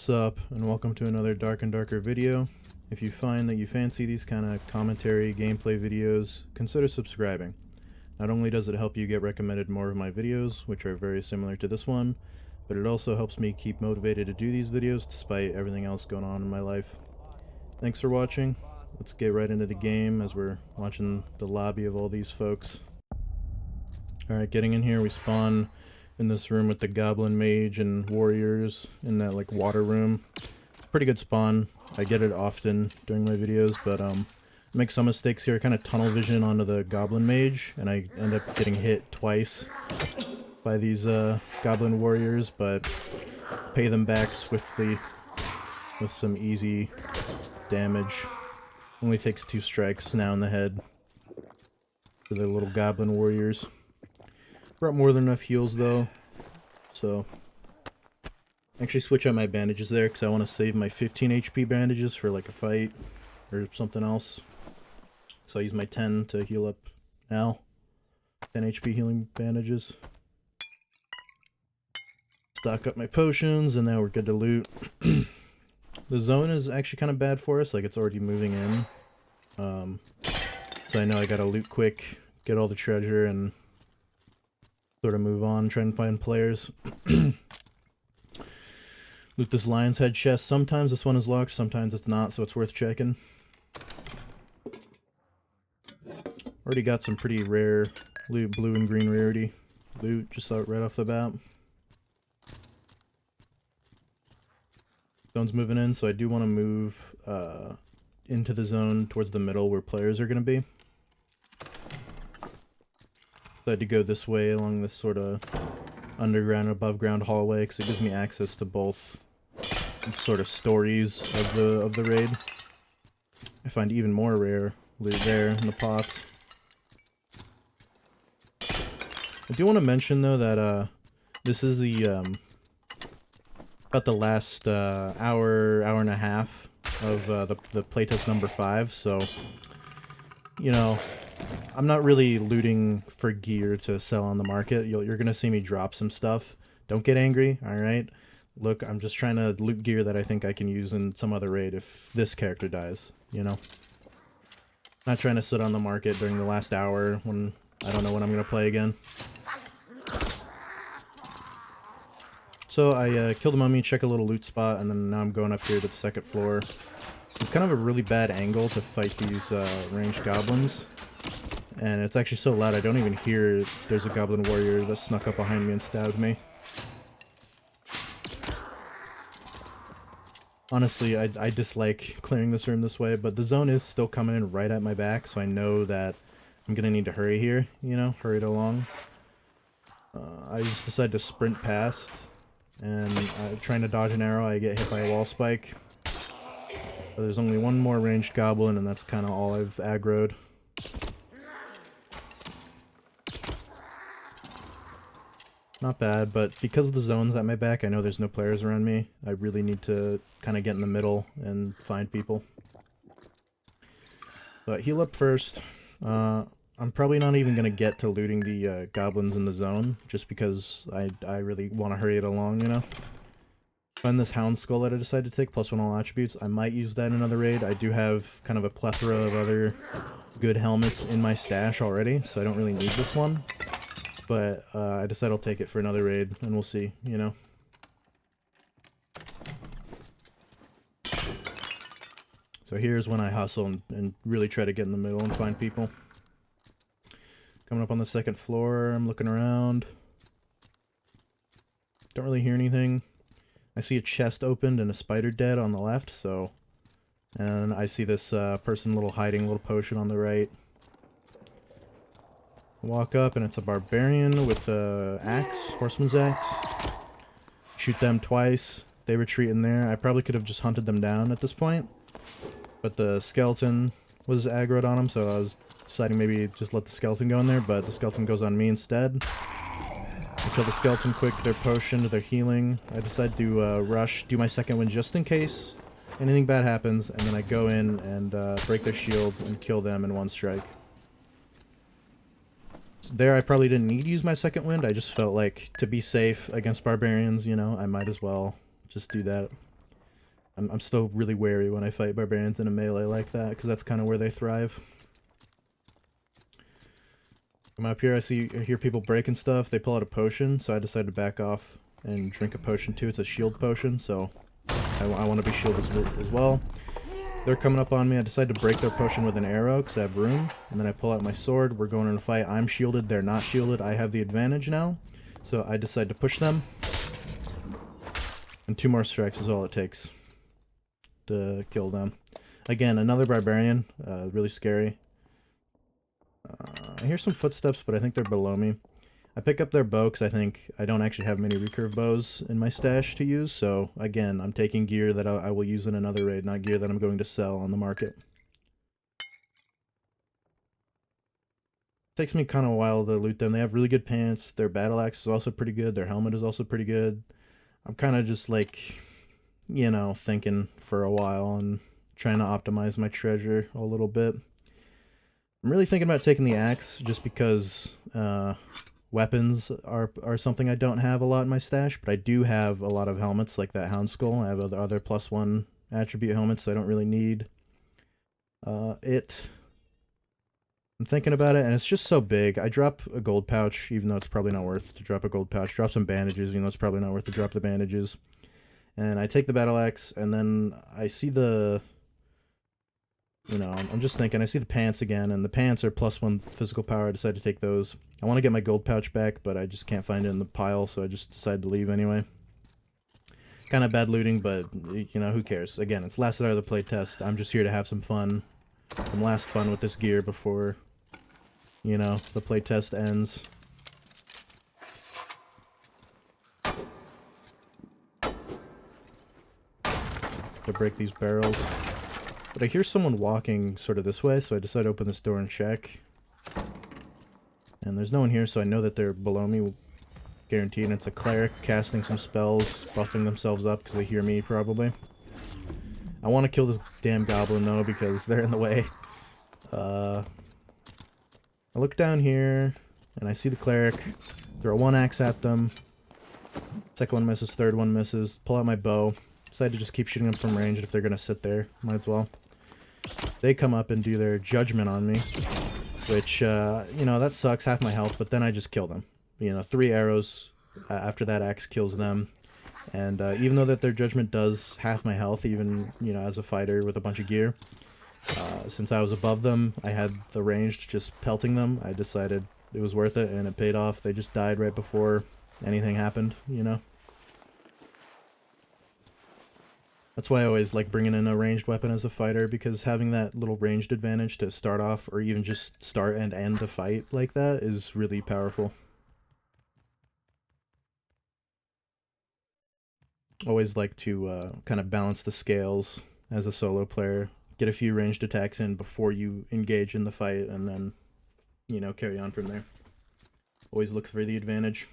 What's up, and welcome to another Dark and Darker video. If you find that you fancy these kind of commentary gameplay videos, consider subscribing. Not only does it help you get recommended more of my videos, which are very similar to this one, but it also helps me keep motivated to do these videos despite everything else going on in my life. Thanks for watching. Let's get right into the game as we're watching the lobby of all these folks. Alright, getting in here, we spawn in this room with the Goblin Mage and Warriors in that like water room. It's a pretty good spawn. I get it often during my videos, but I make some mistakes here. I kind of tunnel vision onto the Goblin Mage, and I end up getting hit twice by these Goblin Warriors, but pay them back swiftly with some easy damage. Only takes 2 strikes now in the head for the little Goblin Warriors. Brought more than enough heals though, so actually switch out my bandages there because I want to save my 15 HP bandages for like a fight or something else. So I use my 10 to heal up now. 10 HP healing bandages. Stock up my potions, and now we're good to loot. The zone is actually kind of bad for us, like it's already moving in. So I know I gotta loot quick, get all the treasure, and sort of move on, try and find players. Loot this lion's head chest. Sometimes this one is locked, sometimes it's not, so it's worth checking. Already got some pretty rare loot, blue and green rarity loot, just right off the bat. Zone's moving in, so I do want to move into the zone towards the middle where players are going to be. So I had to go this way along this sort of underground, above ground hallway because it gives me access to both sort of stories of the raid. I find even more rare loot there in the pots. I do want to mention though that this is the about the last hour and a half of the playtest number 5, so you know, I'm not really looting for gear to sell on the market. You're gonna see me drop some stuff. Don't get angry, alright? Look, I'm just trying to loot gear that I think I can use in some other raid if this character dies, you know? Not trying to sit on the market during the last hour when I don't know when I'm gonna play again. So I killed a mummy, check a little loot spot, and then now I'm going up here to the 2nd floor. It's kind of a really bad angle to fight these ranged goblins. And it's actually so loud I don't even hear there's a goblin warrior that snuck up behind me and stabbed me. Honestly, I dislike clearing this room this way, but the zone is still coming in right at my back, so I know that I'm gonna need to hurry here, you know, hurry it along. I just decided to sprint past, and trying to dodge an arrow, I get hit by a wall spike. But there's only one more ranged goblin, and that's kind of all I've aggroed. Not bad, but because the zone's at my back, I know there's no players around me. I really need to kind of get in the middle and find people. But heal up first. I'm probably not even going to get to looting the goblins in the zone, just because I really want to hurry it along, you know? Find this hound skull that I decided to take, +1 all attributes. I might use that in another raid. I do have kind of a plethora of other good helmets in my stash already, so I don't really need this one. But I decided I'll take it for another raid, and we'll see, you know. So here's when I hustle and really try to get in the middle and find people. Coming up on the 2nd floor, I'm looking around. Don't really hear anything. I see a chest opened and a spider dead on the left, so... And I see this person hiding a little potion on the right. Walk up and it's a barbarian with a axe, horseman's axe. Shoot them twice. They retreat in there. I probably could have just hunted them down at this point. But the skeleton was aggroed on him, so I was deciding maybe just let the skeleton go in there, but the skeleton goes on me instead. I kill the skeleton quick, their potion, their healing. I decide to rush, do my 2nd wind just in case anything bad happens, and then I go in and break their shield and kill them in 1 strike. There I probably didn't need to use my 2nd wind, I just felt like to be safe against barbarians, you know, I might as well just do that. I'm still really wary when I fight barbarians in a melee like that, because that's kind of where they thrive. I'm up here, I hear people breaking stuff. They pull out a potion, so I decided to back off and drink a potion too. It's a shield potion, so I want to be shielded as well. They're coming up on me. I decide to break their potion with an arrow because I have room. And then I pull out my sword. We're going in a fight. I'm shielded. They're not shielded. I have the advantage now. So I decide to push them. And 2 more strikes is all it takes to kill them. Again, another barbarian. Really scary. I hear some footsteps, but I think they're below me. I pick up their bow because I think I don't actually have many recurve bows in my stash to use, so again, I'm taking gear that I will use in another raid, not gear that I'm going to sell on the market. Takes me kind of a while to loot them. They have really good pants, their battle axe is also pretty good, their helmet is also pretty good. I'm kind of just like, you know, thinking for a while and trying to optimize my treasure a little bit. I'm really thinking about taking the axe just because weapons are something I don't have a lot in my stash, but I do have a lot of helmets like that Hound Skull. I have other +1 attribute helmets, so I don't really need it. I'm thinking about it, and it's just so big. I drop a gold pouch, even though it's probably not worth to drop a gold pouch. Drop some bandages, even though it's probably not worth to drop the bandages. And I take the battle axe, and then I see the... You know, I'm just thinking, I see the pants again, and the pants are +1 physical power. I decided to take those. I want to get my gold pouch back, but I just can't find it in the pile, so I just decided to leave anyway. Kind of bad looting, but, you know, who cares? Again, it's last out of the playtest. I'm just here to have some fun. Some last fun with this gear before, you know, the playtest ends. To break these barrels. But I hear someone walking sort of this way, so I decide to open this door and check. And there's no one here, so I know that they're below me. Guaranteed. And it's a cleric casting some spells, buffing themselves up because they hear me, probably. I want to kill this damn goblin, though, because they're in the way. I look down here, and I see the cleric. Throw 1 axe at them. Second one misses, third one misses. Pull out my bow. Decide to just keep shooting them from range if they're going to sit there. Might as well. They come up and do their judgment on me, which, you know, that sucks, half my health, but then I just kill them. You know, 3 arrows after that axe kills them, and even though that their judgment does half my health, even, you know, as a fighter with a bunch of gear, since I was above them, I had the range just pelting them. I decided it was worth it, and it paid off. They just died right before anything happened, you know? That's why I always like bringing in a ranged weapon as a fighter, because having that little ranged advantage to start off, or even just start and end a fight like that, is really powerful. Always like to kind of balance the scales as a solo player. Get a few ranged attacks in before you engage in the fight, and then, you know, carry on from there. Always look for the advantage.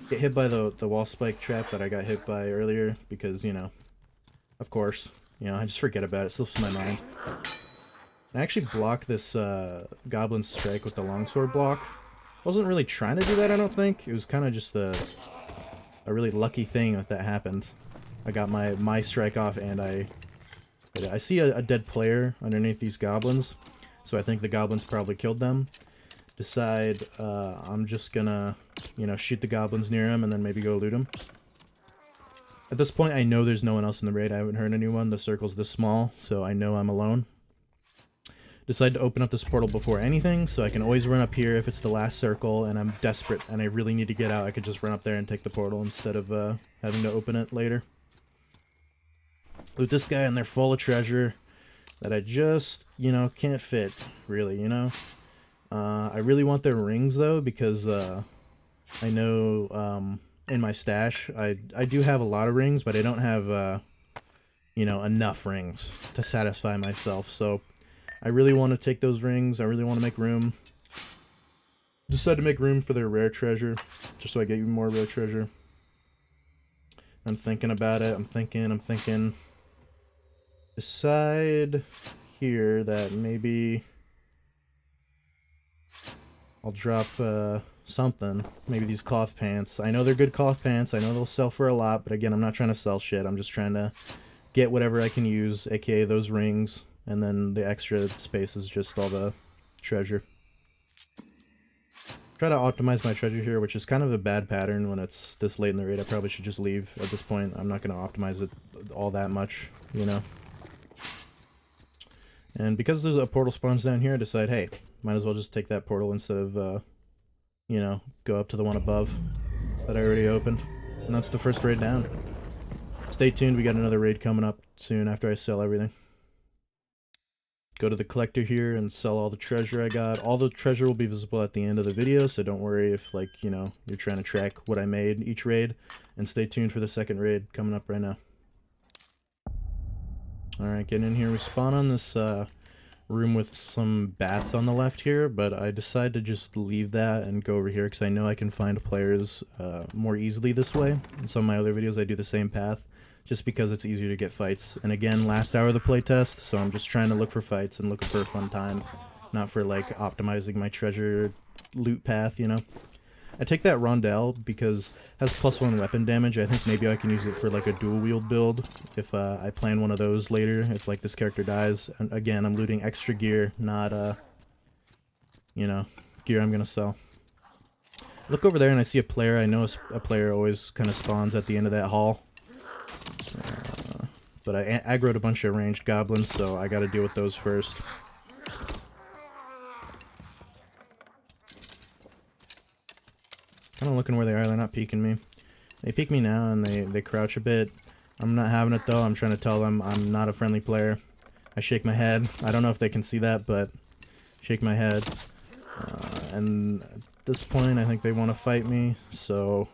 Get hit by the wall spike trap that I got hit by earlier, because, you know, of course, you know, I just forget about it. It slips my mind. I actually blocked this goblin strike with the longsword block. Wasn't really trying to do that, I don't think. It was kind of just a really lucky thing that happened. I got my strike off, and I see a dead player underneath these goblins, so I think the goblins probably killed them. Decide I'm just gonna, you know, shoot the goblins near him and then maybe go loot him. At this point, I know there's no one else in the raid. I haven't heard anyone. The circle's this small, so I know I'm alone. Decide to open up this portal before anything, so I can always run up here if it's the last circle and I'm desperate and I really need to get out. I could just run up there and take the portal instead of having to open it later. Loot this guy, and they're full of treasure that I just, you know, can't fit, really, you know? I really want their rings, though, because I know in my stash, I do have a lot of rings, but I don't have, you know, enough rings to satisfy myself, so I really want to take those rings. I really want to make room. Decide to make room for their rare treasure, just so I get even more rare treasure. I'm thinking about it. I'm thinking. Decide here that maybe I'll drop something. Maybe these cloth pants. I know they're good cloth pants. I know they'll sell for a lot, but again, I'm not trying to sell shit. I'm just trying to get whatever I can use, aka those rings, and then the extra space is just all the treasure. Try to optimize my treasure here, which is kind of a bad pattern when it's this late in the raid. I probably should just leave at this point. I'm not going to optimize it all that much, you know. And because there's a portal spawns down here, I decide, hey, might as well just take that portal instead of, you know, go up to the one above that I already opened. And that's the first raid down. Stay tuned, we got another raid coming up soon after I sell everything. Go to the collector here and sell all the treasure I got. All the treasure will be visible at the end of the video, so don't worry if, like, you know, you're trying to track what I made each raid. And stay tuned for the second raid coming up right now. Alright, getting in here. We spawn on this room with some bats on the left here, but I decided to just leave that and go over here because I know I can find players more easily this way. In some of my other videos I do the same path, just because it's easier to get fights. And again, last hour of the playtest, so I'm just trying to look for fights and looking for a fun time, not for like optimizing my treasure loot path, you know. I take that Rondelle because it has +1 weapon damage. I think maybe I can use it for like a dual wield build if I plan one of those later, if like this character dies. And again, I'm looting extra gear, not you know, gear I'm gonna sell. Look over there and I see a player. I know a player always kind of spawns at the end of that hall. But I aggroed a bunch of ranged goblins, so I gotta deal with those first. Kind of looking where they are, they're not peeking me. They peek me now and they crouch a bit. I'm not having it though, I'm trying to tell them I'm not a friendly player. I shake my head. I don't know if they can see that, but shake my head. And at this point I think they want to fight me, so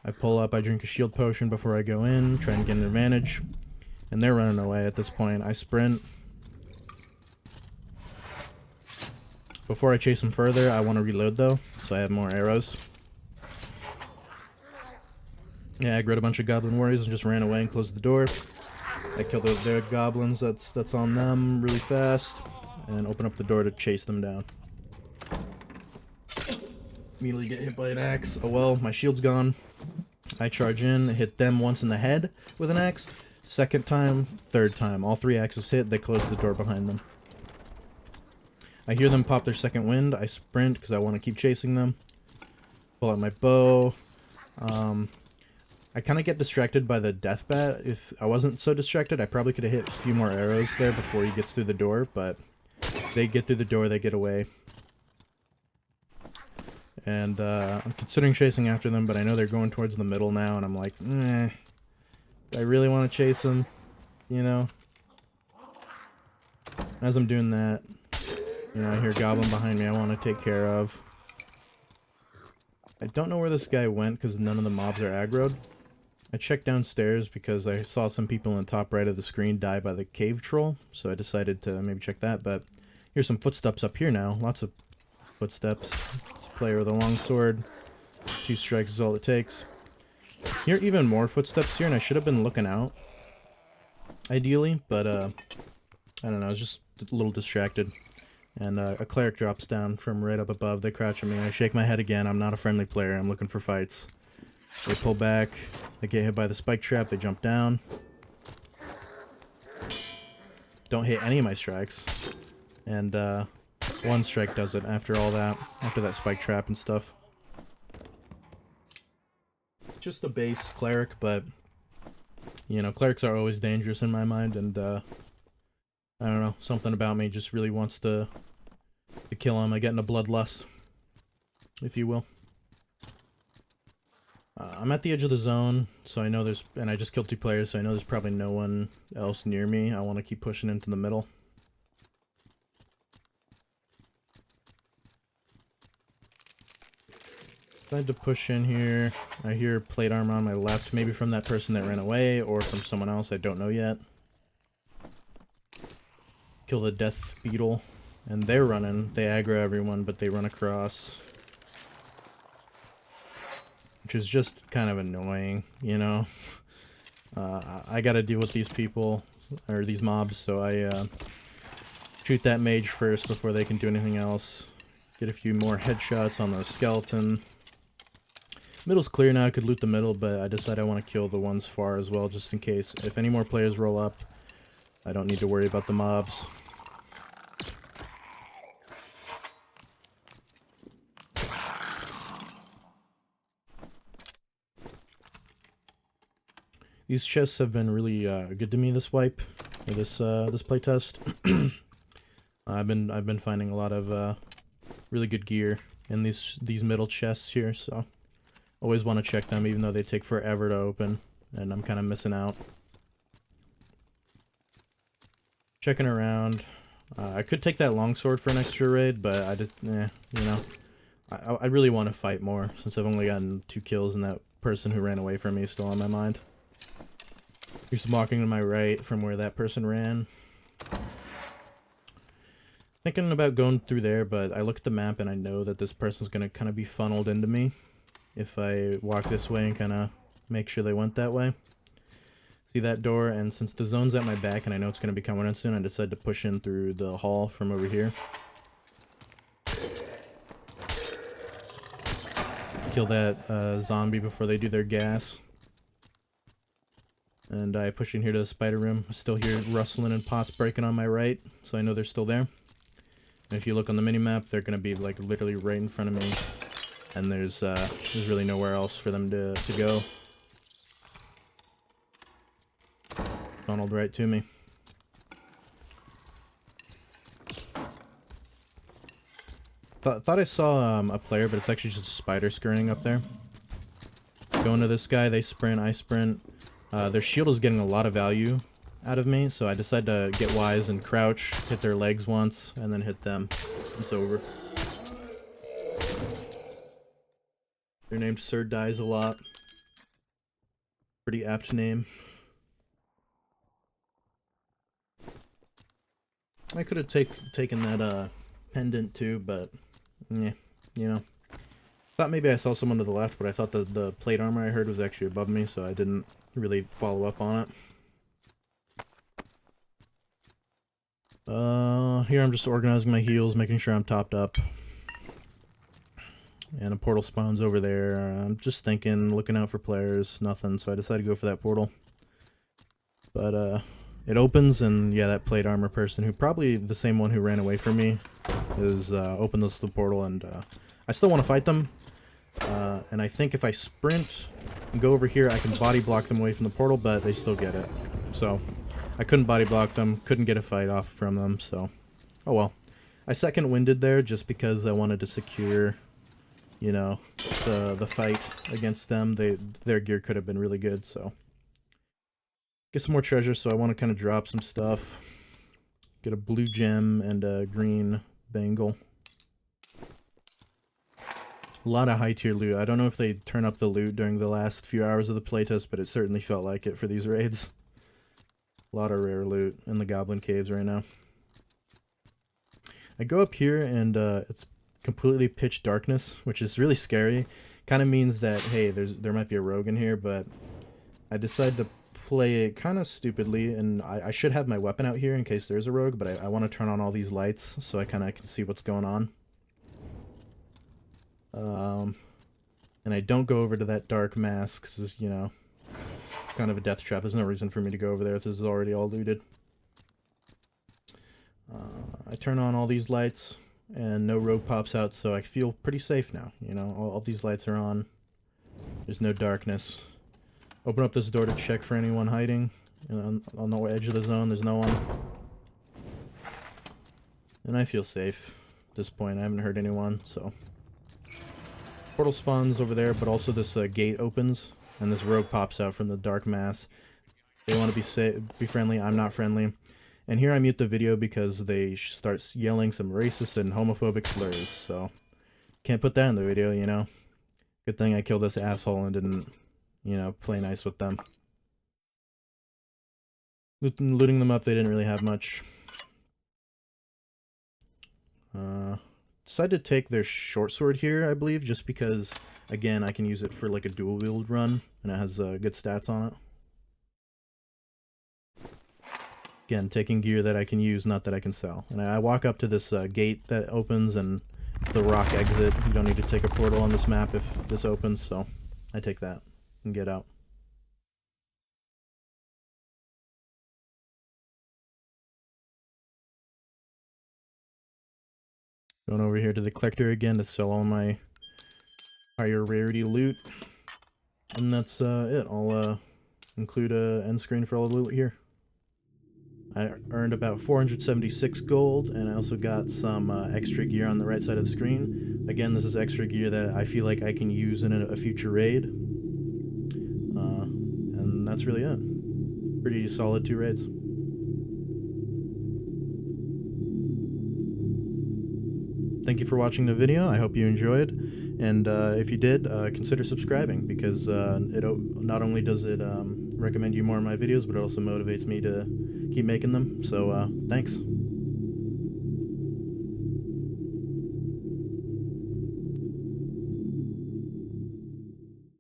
I pull up, I drink a shield potion before I go in, trying to get an advantage. And they're running away at this point. I sprint. Before I chase them further, I want to reload though, so I have more arrows. Yeah, I grabbed a bunch of goblin warriors and just ran away and closed the door. I killed their goblins, that's on them really fast, and open up the door to chase them down. Immediately get hit by an axe. Oh well, my shield's gone. I charge in, hit them once in the head with an axe. Second time, third time. All 3 axes hit, they close the door behind them. I hear them pop their second wind. I sprint because I want to keep chasing them. Pull out my bow. I kind of get distracted by the death bat. If I wasn't so distracted, I probably could have hit a few more arrows there before he gets through the door, but they get through the door, they get away. And I'm considering chasing after them, but I know they're going towards the middle now, and I'm like, I really want to chase them, you know. As I'm doing that, you know, I hear a goblin behind me I want to take care of. I don't know where this guy went because none of the mobs are aggroed. I checked downstairs because I saw some people in the top right of the screen die by the cave troll, so I decided to maybe check that, but here's some footsteps up here now. Lots of footsteps. It's a player with a long sword. 2 strikes is all it takes. Here are even more footsteps here, and I should have been looking out, ideally, but I don't know, I was just a little distracted. And a cleric drops down from right up above. They crouch at me. I shake my head again. I'm not a friendly player. I'm looking for fights. They pull back. They get hit by the spike trap. They jump down. Don't hit any of my strikes. And 1 strike does it after all that. After that spike trap and stuff. Just a base cleric, but you know, clerics are always dangerous in my mind, and I don't know, something about me just really wants to kill him. I get in a bloodlust, if you will. I'm at the edge of the zone, so I know there's, and I just killed 2 players, so I know there's probably no one else near me. I want to keep pushing into the middle. Tried to push in here. I hear plate armor on my left, maybe from that person that ran away, or from someone else, I don't know yet. Kill the death beetle, and they're running. They aggro everyone, but they run across. Which is just kind of annoying, you know? I gotta deal with these people, or these mobs, so I shoot that mage first before they can do anything else. Get a few more headshots on the skeleton. Middle's clear now, I could loot the middle, but I decided I want to kill the ones far as well, just in case. If any more players roll up, I don't need to worry about the mobs. These chests have been really good to me this wipe, or this playtest. I've been finding a lot of really good gear in these middle chests here, so always want to check them, even though they take forever to open, and I'm kind of missing out. Checking around. I could take that longsword for an extra raid, but I just, you know, I really want to fight more, since I've only gotten 2 kills and that person who ran away from me is still on my mind. Here's some walking to my right from where that person ran. Thinking about going through there, but I look at the map and I know that this person's going to kind of be funneled into me if I walk this way and kind of make sure they went that way. See that door, and since the zone's at my back and I know it's going to be coming in soon, I decided to push in through the hall from over here. Kill that zombie before they do their gas. And I push in here to the spider room. I still hear rustling and pots breaking on my right, so I know they're still there. And if you look on the minimap, they're going to be like literally right in front of me. And there's really nowhere else for them to go. Funneled right to me. Thought I saw a player, but it's actually just a spider skirting up there. Going to this guy, they sprint, I sprint. Their shield is getting a lot of value out of me, so I decided to get wise and crouch, hit their legs once, and then hit them. It's over. They're named Sir Dies a Lot. Pretty apt name. I could have taken that pendant too, but yeah, you know. Thought maybe I saw someone to the left, but I thought the plate armor I heard was actually above me, so I didn't really follow up on it. Here I'm just organizing my heals, making sure I'm topped up. And a portal spawns over there. I'm just thinking, looking out for players, nothing, so I decided to go for that portal. But it opens, and yeah, that plate armor person, who probably the same one who ran away from me, is opened us the portal, and I still want to fight them. And I think if I sprint and go over here, I can body block them away from the portal, but they still get it. So I couldn't body block them, couldn't get a fight off from them, so oh well. I second winded there just because I wanted to secure, you know, the fight against them. Their gear could have been really good, so get some more treasure. So I want to kind of drop some stuff. Get a blue gem and a green bangle. A lot of high tier loot. I don't know if they turn up the loot during the last few hours of the playtest, but it certainly felt like it for these raids. A lot of rare loot in the Goblin caves right now. I go up here and it's completely pitch darkness, which is really scary. Kind of means that, hey, there might be a rogue in here, but I decided to play it kind of stupidly, and I should have my weapon out here in case there's a rogue, but I want to turn on all these lights so I kind of can see what's going on. And I don't go over to that dark mass because, you know, kind of a death trap. There's no reason for me to go over there if this is already all looted. I turn on all these lights and no rogue pops out, so I feel pretty safe now. You know, all these lights are on. There's no darkness. Open up this door to check for anyone hiding. And on the edge of the zone, there's no one. And I feel safe at this point. I haven't heard anyone, so. Portal spawns over there, but also this gate opens, and this rogue pops out from the dark mass. They want to be friendly. I'm not friendly. And here I mute the video because they start yelling some racist and homophobic slurs, so can't put that in the video, you know. Good thing I killed this asshole and didn't, you know, play nice with them. Looting them up, they didn't really have much. Decided to take their short sword here, I believe, just because, again, I can use it for like a dual wield run, and it has good stats on it. Again, taking gear that I can use, not that I can sell. And I walk up to this gate that opens, and it's the rock exit. You don't need to take a portal on this map if this opens, so I take that and get out. Going over here to the collector again to sell all my higher rarity loot. And that's it. I'll include a end screen for all the loot here. I earned about 476 gold, and I also got some extra gear on the right side of the screen. Again, this is extra gear that I feel like I can use in a future raid. And that's really it. Pretty solid 2 raids. Thank you for watching the video. I hope you enjoyed, and if you did, consider subscribing, because it not only does it recommend you more of my videos, but it also motivates me to keep making them. So thanks.